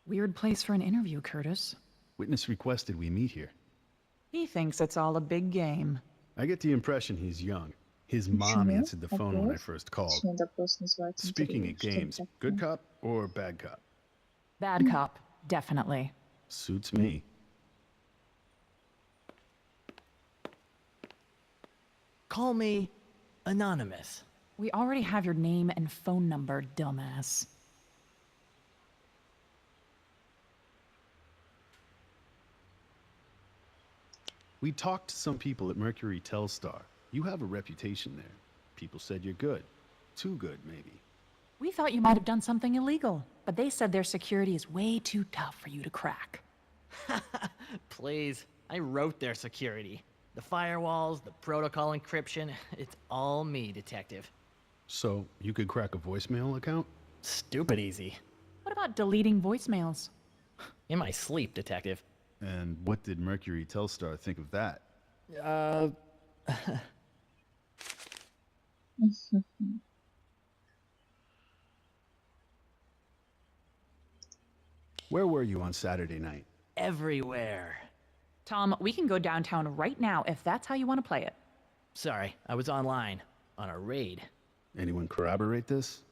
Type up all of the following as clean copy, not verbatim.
Weird place for an interview, Curtis. Witness requested we meet here. He thinks it's all a big game. I get the impression he's young. His mom Почему? answered the phone when I Опрос? first called. Точнее, допрос называется Speaking интервью. of Что games, это good такое? cop or bad cop? Bad cop, definitely. Suits me. Call me Anonymous. We already have your name and phone number, dumbass. We talked to some people at Mercury Telstar. You have a reputation there. People said you're good. Too good, maybe. We thought you might have done something illegal, but they said their security is way too tough for you to crack. Please, I wrote their security. The firewalls, the protocol encryption, it's all me, detective. So, you could crack a voicemail account? Stupid easy. What about deleting voicemails? In my sleep, detective. And what did Mercury Telstar think of that? Where were you on Saturday night? Everywhere. Tom, we can go downtown right now if that's how you want to play it. Sorry, I was online, on a raid. Anyone corroborate this?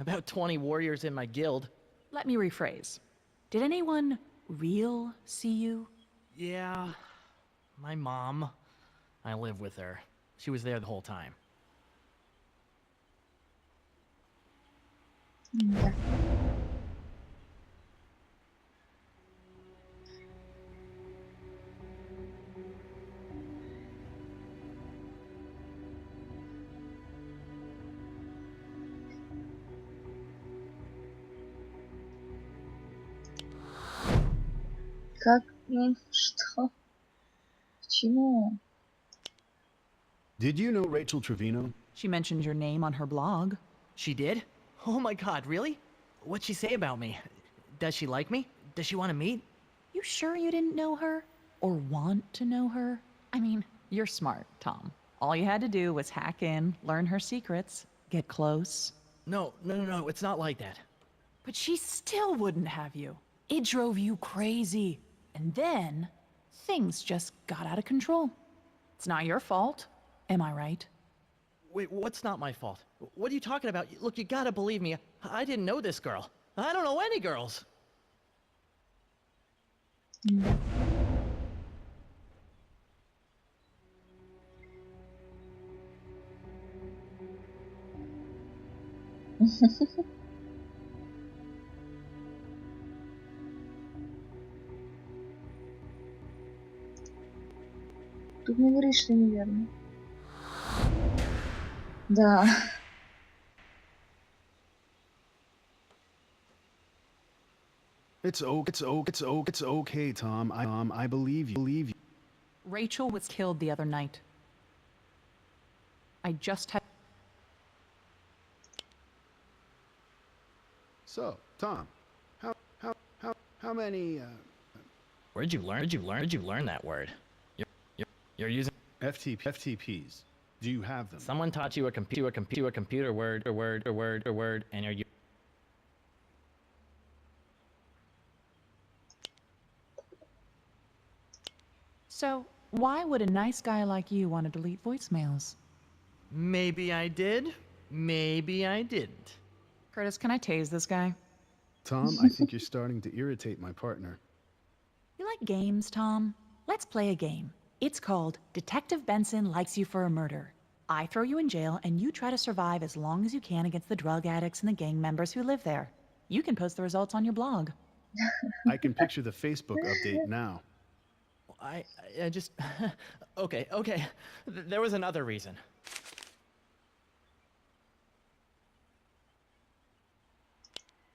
About 20 warriors in my guild. Let me rephrase. Did anyone real see you? Yeah, my mom. I live with her. She was there the whole time. Да. Как? Что? Почему? Did you know Rachel Trevino? She mentioned your name on her blog. She did? Oh my god, really? What'd she say about me? Does she like me? Does she want to meet? You sure you didn't know her? Or want to know her? I mean, you're smart, Tom. All you had to do was hack in, learn her secrets, get close. No, it's not like that. But she still wouldn't have you. It drove you crazy. And then, things just got out of control. It's not your fault. Am I right? Wait, what's not my fault? What are you talking about? Look, you gotta believe me. I didn't know this girl. I don't know any girls. Да. Тут не говоришь, что неверно. Да. It's okay, Tom. I believe you. Rachel was killed the other night. I just had... So, Tom, how many Where'd you learn that word? You're using... FTPs? Do you have them? Someone taught you a computer word, and you're... So, why would a nice guy like you want to delete voicemails? Maybe I did, maybe I didn't. Curtis, can I tase this guy? Tom, I think you're starting to irritate my partner. You like games, Tom? Let's play a game. It's called Detective Benson Likes You for a Murder. I throw you in jail and you try to survive as long as you can against the drug addicts and the gang members who live there. You can post the results on your blog. I can picture the Facebook update now. I just... Okay. There was another reason.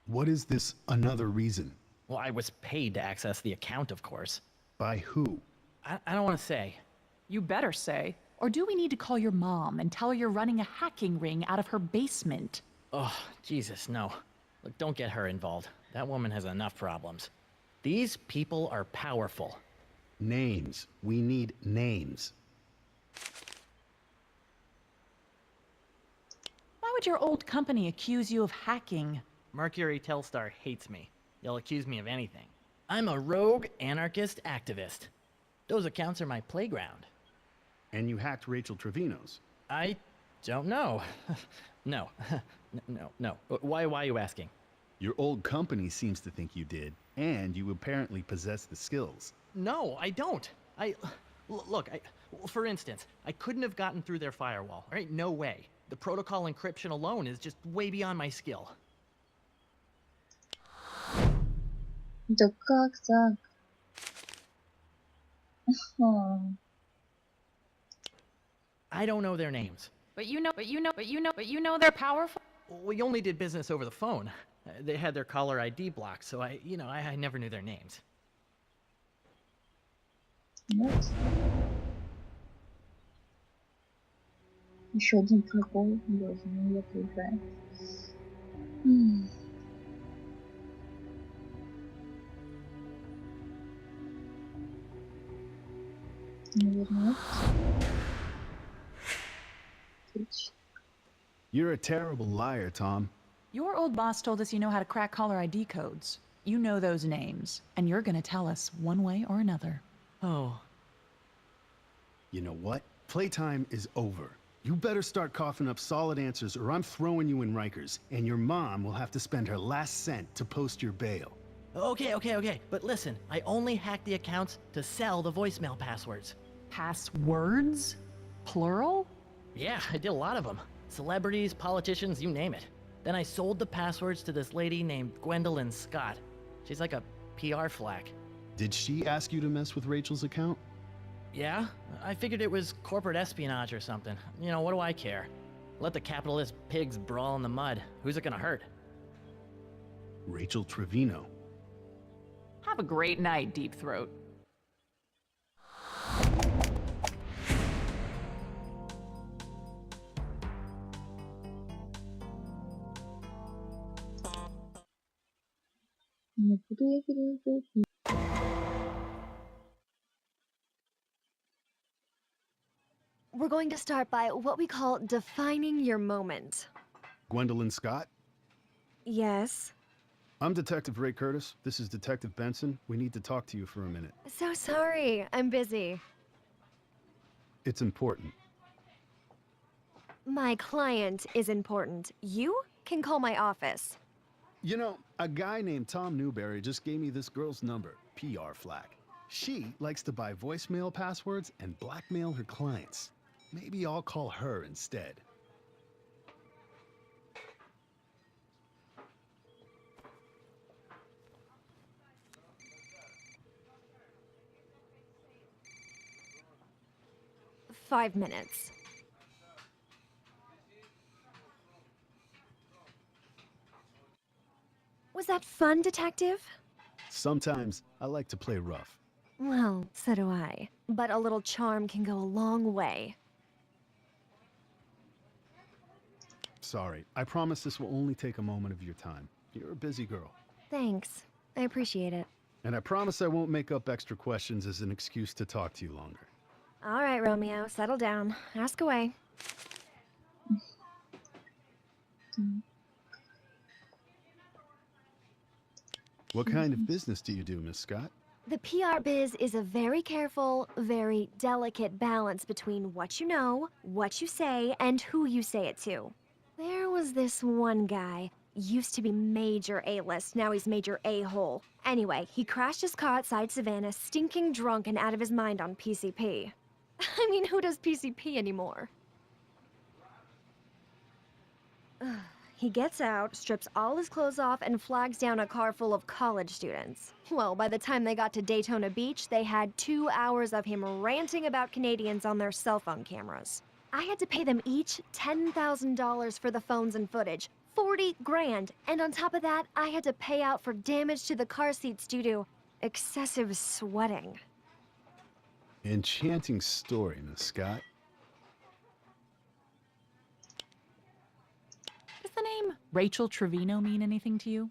What is this another reason? Well, I was paid to access the account, of course. By who? I don't want to say. You better say. Or do we need to call your mom and tell her you're running a hacking ring out of her basement? Oh, Jesus, no. Look, don't get her involved. That woman has enough problems. These people are powerful. Names. We need names. Why would your old company accuse you of hacking? Mercury Telstar hates me. They'll accuse me of anything. I'm a rogue anarchist activist. Those accounts are my playground. And you hacked Rachel Trevino's. I don't know. No. No. Why are you asking? Your old company seems to think you did, and you apparently possess the skills. No, I don't. Look, for instance, I couldn't have gotten through their firewall, right? No way. The protocol encryption alone is just way beyond my skill. Да как так? Ага. I don't know their names. But you know they're powerful. We only did business over the phone. They had their caller ID blocked, so I never knew their names. Вот. Еще один прокол. Боже, ну я поиграю. Наверное, отлично. You're a terrible liar, Tom. Your old boss told us you know how to crack caller ID codes. You know those names, and you're gonna tell us one way or another. Oh. You know what? Playtime is over. You better start coughing up solid answers or I'm throwing you in Rikers, and your mom will have to spend her last cent to post your bail. Okay. But listen, I only hacked the accounts to sell the voicemail passwords. Passwords? Plural? Yeah, I did a lot of them. Celebrities, politicians, you name it. Then I sold the passwords to this lady named Gwendolyn Scott. She's like a PR flack. Did she ask you to mess with Rachel's account? Yeah? I figured it was corporate espionage or something. You know, what do I care? Let the capitalist pigs brawl in the mud. Who's it gonna hurt? Rachel Trevino. Have a great night, Deep Throat. Не буду я переигрывать. We're going to start by what we call defining your moment. Gwendolyn Scott? Yes. I'm Detective Ray Curtis. This is Detective Benson. We need to talk to you for a minute. So sorry, I'm busy. It's important. My client is important. You can call my office. You know, a guy named Tom Newberry just gave me this girl's number, PR flack. She likes to buy voicemail passwords and blackmail her clients. Maybe I'll call her instead. "5 minutes. Was that fun, Detective? Sometimes I like to play rough. Well, so do I. But a little charm can go a long way. Sorry, I promise this will only take a moment of your time. You're a busy girl. Thanks. I appreciate it. And I promise I won't make up extra questions as an excuse to talk to you longer. All right, Romeo, settle down. Ask away. What kind of business do you do, Miss Scott? The PR biz is a very careful, very delicate balance between what you know, what you say, and who you say it to. There was this one guy, used to be major A-list, now he's major A-hole. Anyway, he crashed his car outside Savannah, stinking drunk and out of his mind on PCP. I mean, who does PCP anymore? He gets out, strips all his clothes off, and flags down a car full of college students. Well, by the time they got to Daytona Beach, they had 2 hours of him ranting about Canadians on their cell phone cameras. I had to pay them each $10,000 for the phones and footage. 40 grand. And on top of that, I had to pay out for damage to the car seats due to excessive sweating. Enchanting story, Miss Scott. Does the name Rachel Trevino mean anything to you?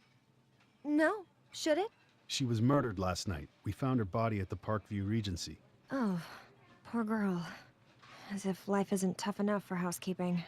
No, should it? She was murdered last night. We found her body at the Parkview Regency. Oh, poor girl. As if life isn't tough enough for housekeeping.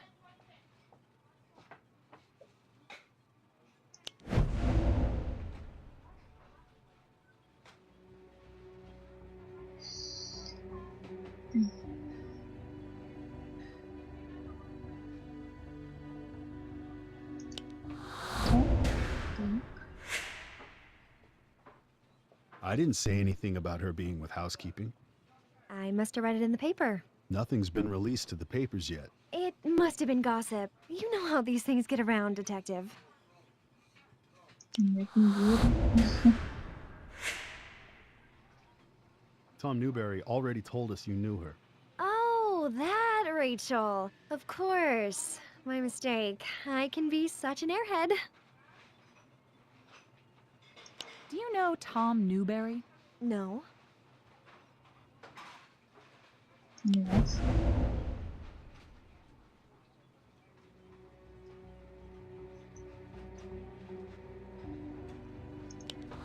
I didn't say anything about her being with housekeeping. I must have read it in the paper. Nothing's been released to the papers yet. It must have been gossip. You know how these things get around, Detective. Нет, не верю. Tom Newberry already told us you knew her. Oh, that Rachel. Of course. My mistake. I can be such an airhead. Do you know Tom Newberry? No. Нет.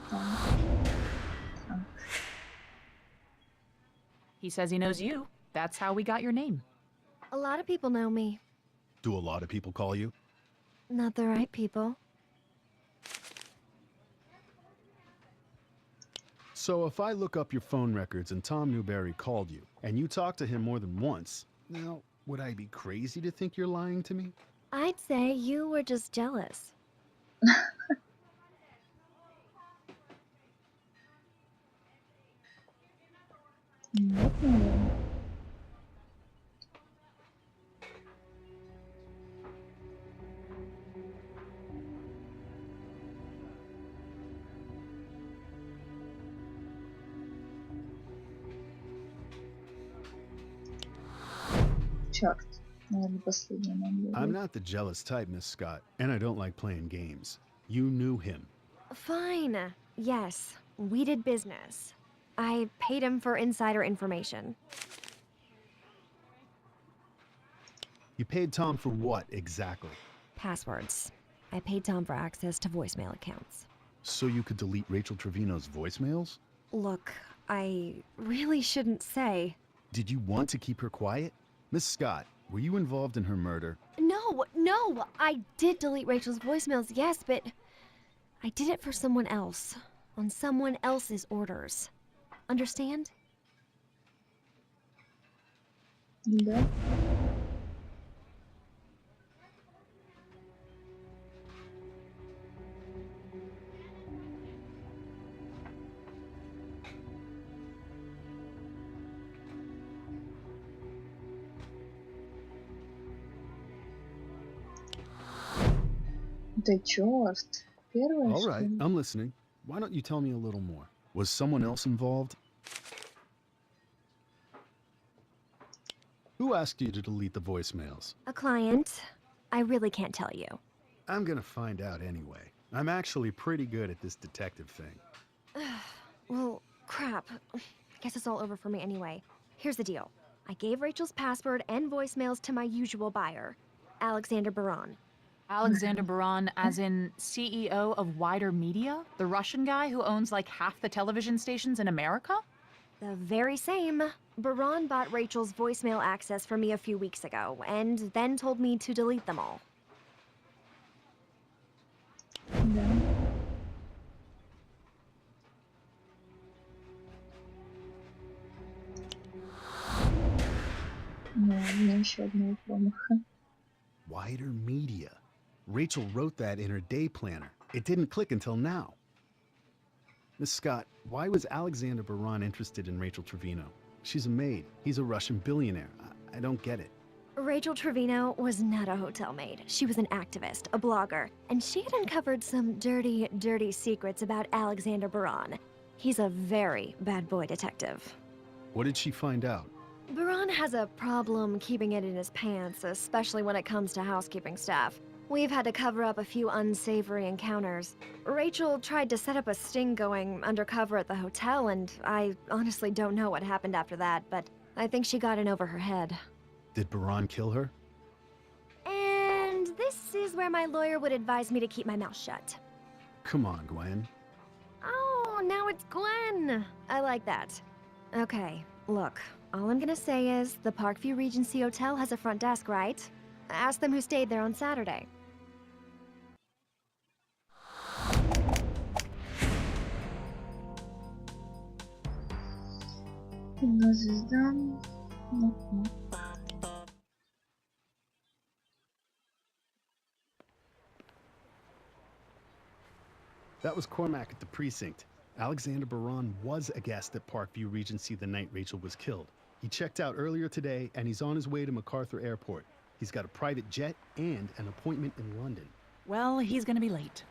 Так. He says he knows you. That's how we got your name. A lot of people know me. Do a lot of people call you? Not the right people. So if I look up your phone records and Tom Newberry called you, and you talked to him more than once, now, would I be crazy to think you're lying to me? I'd say you were just jealous. Нет, наверное. Черт. Наверное, последний надо I'm было. not the jealous type, Miss Scott, and I don't like playing games. You knew him. Fine. Yes, we did business. I paid him for insider information. You paid Tom for what, exactly? Passwords. I paid Tom for access to voicemail accounts. So you could delete Rachel Trevino's voicemails? Look, I really shouldn't say. Did you want to keep her quiet? Miss Scott, were you involved in her murder? No, I did delete Rachel's voicemails, yes, but I did it for someone else, on someone else's orders. Understand? Да. Да черт. Первое, All что right, ли? I'm listening. Why don't you tell me a little more? Was someone else involved? Who asked you to delete the voicemails? A client. I really can't tell you. I'm gonna find out anyway. I'm actually pretty good at this detective thing. Well, crap. I guess it's all over for me anyway. Here's the deal. I gave Rachel's password and voicemails to my usual buyer, Alexander Baran. Alexander Baran, as in CEO of Wider Media? The Russian guy who owns like half the television stations in America? The very same. Baran bought Rachel's voicemail access from me a few weeks ago, and then told me to delete them all. Да. Ну, у меня еще одного промаха. Wider Media. Rachel wrote that in her day planner. It didn't click until now. Miss Scott, why was Alexander Baran interested in Rachel Trevino? She's a maid. He's a Russian billionaire. I don't get it. Rachel Trevino was not a hotel maid. She was an activist, a blogger, and she had uncovered some dirty, dirty secrets about Alexander Baran. He's a very bad boy detective. What did she find out? Baran has a problem keeping it in his pants, especially when it comes to housekeeping staff. We've had to cover up a few unsavory encounters. Rachel tried to set up a sting going undercover at the hotel, and I honestly don't know what happened after that, but I think she got in over her head. Did Baran kill her? And this is where my lawyer would advise me to keep my mouth shut. Come on, Gwen. Oh, now it's Gwen. I like that. Okay, look, all I'm gonna say is the Parkview Regency Hotel has a front desk, right? Ask them who stayed there on Saturday. Одна звезда. Ага. That was Cormac at the precinct. Alexander Baran was a guest at Parkview Regency the night Rachel was killed. He checked out earlier today, and he's on his way to MacArthur Airport. He's got a private jet and an appointment in London. Well, he's gonna be late.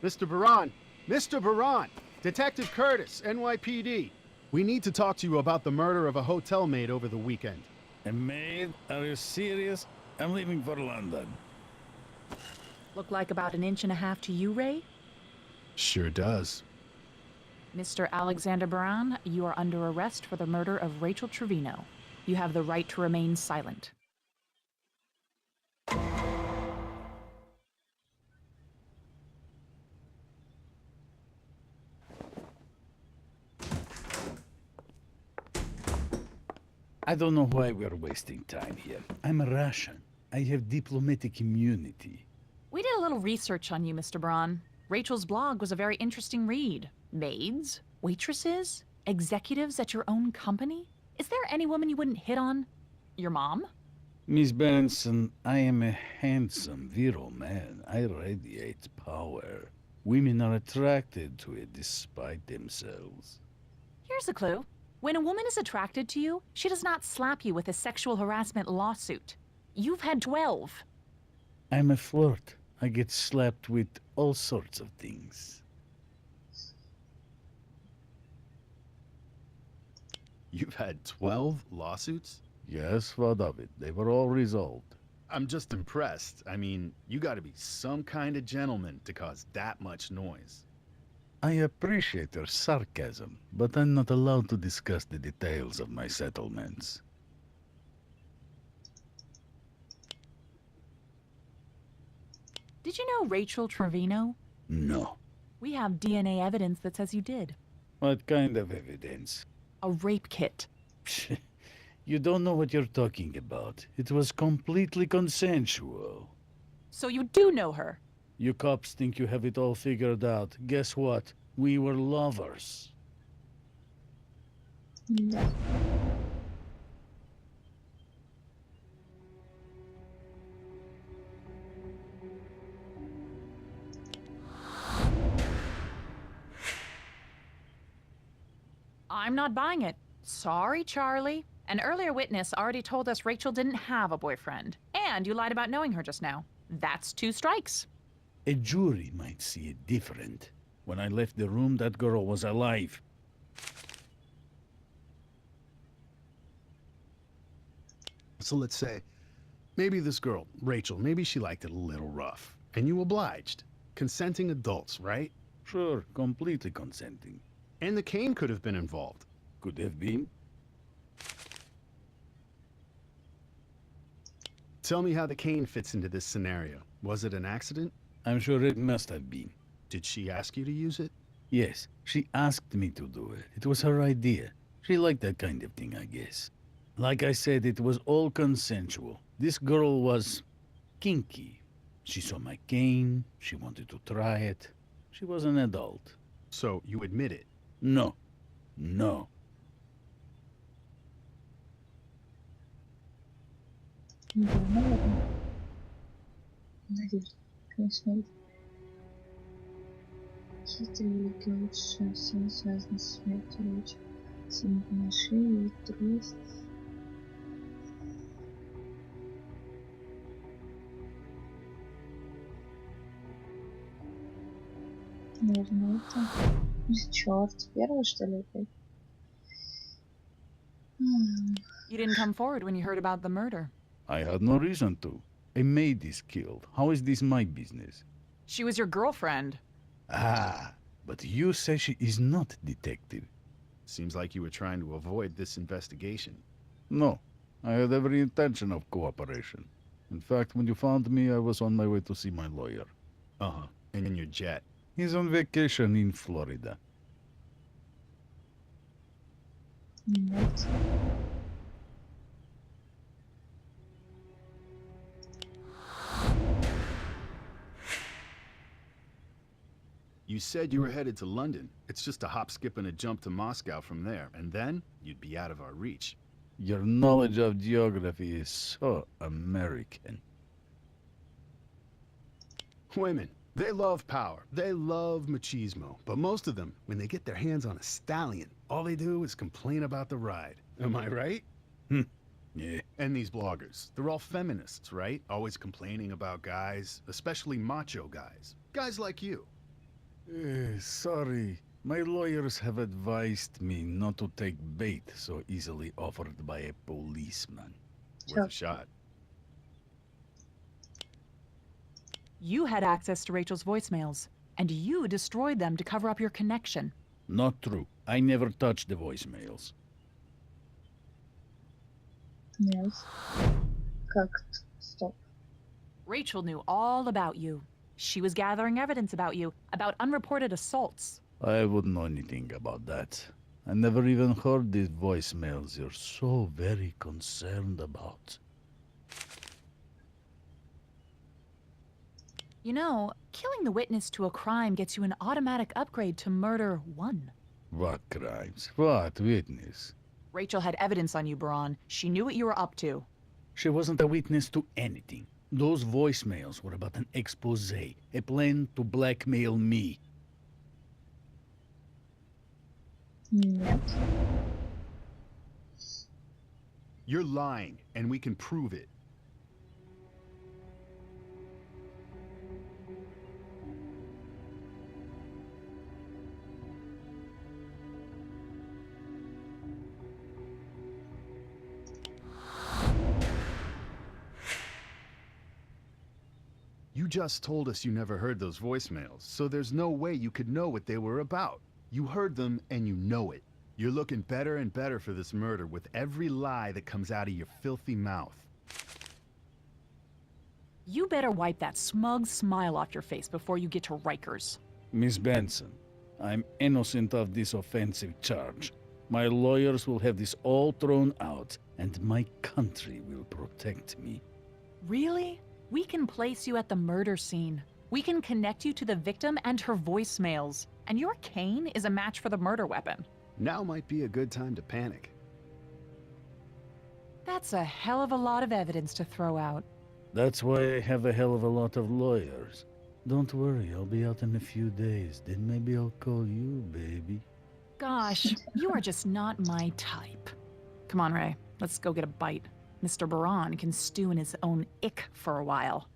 Mr. Baran! Mr. Baran! Detective Curtis, NYPD. We need to talk to you about the murder of a hotel maid over the weekend. A maid? Are you serious? I'm leaving for London. Look like about an inch and a half to you, Ray? Sure does. Mr. Alexander Baran, you are under arrest for the murder of Rachel Trevino. You have the right to remain silent. I don't know why we're wasting time here. I'm a Russian. I have diplomatic immunity. We did a little research on you, Mr. Braun. Rachel's blog was a very interesting read. Maids? Waitresses? Executives at your own company? Is there any woman you wouldn't hit on? Your mom? Miss Benson, I am a handsome, virile man. I radiate power. Women are attracted to it despite themselves. Here's a clue. When a woman is attracted to you, she does not slap you with a sexual harassment lawsuit. You've had 12. I'm a flirt. I get slapped with all sorts of things. You've had 12 lawsuits? Yes, what of it? They were all resolved. I'm just impressed. I mean, you gotta be some kind of gentleman to cause that much noise. I appreciate your sarcasm, but I'm not allowed to discuss the details of my settlements. Did you know Rachel Trevino? No. We have DNA evidence that says you did. What kind of evidence? A rape kit. You don't know what you're talking about. It was completely consensual. So you do know her? You cops think you have it all figured out. Guess what? We were lovers. Да. I'm not buying it. Sorry, Charlie. An earlier witness already told us Rachel didn't have a boyfriend. And you lied about knowing her just now. That's 2 strikes. A jury might see it different. When I left the room, that girl was alive. So let's say, maybe this girl, Rachel, maybe she liked it a little rough. And you obliged. Consenting adults, right? Sure, completely consenting. And the cane could have been involved. Could have been. Tell me how the cane fits into this scenario. Was it an accident? I'm sure it must have been. Did she ask you to use it? Yes, she asked me to do it. It was her idea. She liked that kind of thing, I guess. Like I said, it was all consensual. This girl was kinky. She saw my cane. She wanted to try it. She was an adult. So you admit it? No. No. Да, наверное. Наверное, конечно, нет. Какие-то великие лучше всего связаны с смертью Речи. Самопоношение и трусость. Наверное, это... Черт, первый, что ли, опять? You didn't come forward when you heard about the murder. I had no reason to. A maid is killed. How is this my business? She was your girlfriend. Ah, but you say she is not detective. Seems like you were trying to avoid this investigation. No, I had every intention of cooperation. In fact, when you found me, I was on my way to see my lawyer. Uh-huh. And in your jet. He's on vacation in Florida. Нет. You said you were headed to London. It's just a hop, skip, and a jump to Moscow from there. And then, you'd be out of our reach. Your knowledge of geography is so American. Women, they love power. They love machismo. But most of them, when they get their hands on a stallion, all they do is complain about the ride. Am I right? Yeah. And these bloggers, they're all feminists, right? Always complaining about guys, especially macho guys. Guys like you. Sorry. My lawyers have advised me not to take bait so easily offered by a policeman. Worth a shot. You had access to Rachel's voicemails, and you destroyed them to cover up your connection. Not true. I never touched the voicemails. Нет. Как? Стоп. Rachel knew all about you. She was gathering evidence about you, about unreported assaults. I wouldn't know anything about that. I never even heard these voicemails you're so very concerned about. You know, killing the witness to a crime gets you an automatic upgrade to Murder 1. What crimes? What witness? Rachel had evidence on you, Baran. She knew what you were up to. She wasn't a witness to anything. Those voicemails were about an expose, a plan to blackmail me. Нет. You're lying, and we can prove it. You just told us you never heard those voicemails, so there's no way you could know what they were about. You heard them, and you know it. You're looking better and better for this murder with every lie that comes out of your filthy mouth. You better wipe that smug smile off your face before you get to Rikers. Miss Benson, I'm innocent of this offensive charge. My lawyers will have this all thrown out, and my country will protect me. Really? We can place you at the murder scene. We can connect you to the victim and her voicemails. And your cane is a match for the murder weapon. Now might be a good time to panic. That's a hell of a lot of evidence to throw out. That's why I have a hell of a lot of lawyers. Don't worry, I'll be out in a few days. Then maybe I'll call you, baby. Gosh, you are just not my type. Come on, Ray. Let's go get a bite. Mr. Baran can stew in his own ick for a while.